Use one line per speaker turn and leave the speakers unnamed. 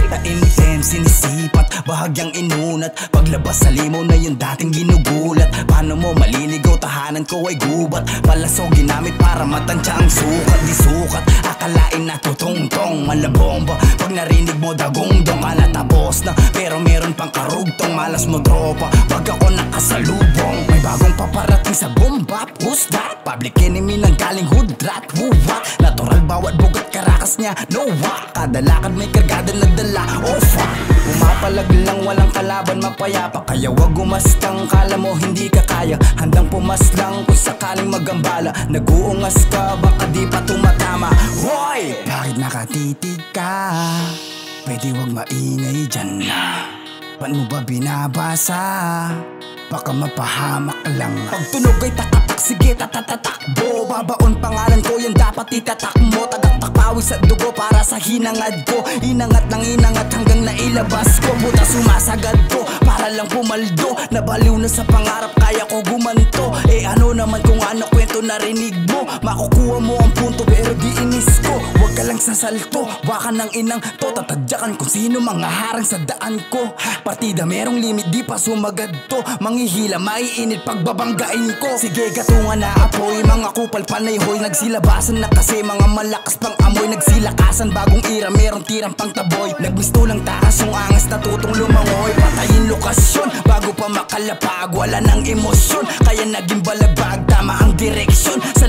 Taimtim, sinisipat, bahagyang inunat. Paglabas sa limaw na yung dating ginugulat. Paano mo maliligaw, tahanan ko ay gubat. Palaso ginamit para matansya ang sukat. Di sukat, akalain na tutungtong malabomba. Pag narinig mo dagongdong ka na tapos na. Pero meron pang karugtong, malas mo tropa pag ako nakasalubong. May bagong paparating sa bomba, who's that? Public enemy ng galing hudrat, huwa. Natural bawat bugat karakas niya, no wa. Kada lakad may kargada na dala, oh fuck. Pumapalag lang walang kalaban, mapayapa. Kaya wag gumastang, kala mo hindi ka kaya. Handang pumaslang kung sakaling magambala. Nag-uungas ka, baka di pa tumatama. Hoy! Bakit nakatitig ka? Pwede wag maingay dyan na. Ba't mo ba binabasa? Baka mapahamak lang. Pag tunog ay tatatak, sige tatatatakbo. Babaon pangalan ko, yan dapat itatak mo. Tagaktak pawis at dugo para sa hinangad ko. Inangat ng inangat hanggang nailabas ko. Buta sumasagad ko, para lang pumaldo. Nabaliw na sa pangarap, kaya ko gumanto. Eh ano naman kung ano kwento narinig mo. Makukuha mo ang punto pero di inis ko. Huwag ka lang sasalto, baka ng inang to. Tatadyakan kung sino mga harang sa daan ko. Partida merong limit, di pa sumagad to. Manghihila, maiinit pagbabanggain ko. Sige gatungan na apoy, mga kupal panay hoy. Nagsilabasan na kasi mga malakas pang amoy. Nagsilakasan bagong ira, merong tirang pang taboy. Nagmisto lang takas yung angas, natutong lumangoy. Patayin lokasyon, bago pa makalapag. Wala ng emosyon, kaya naging balabag. Tama ang direksyon, sa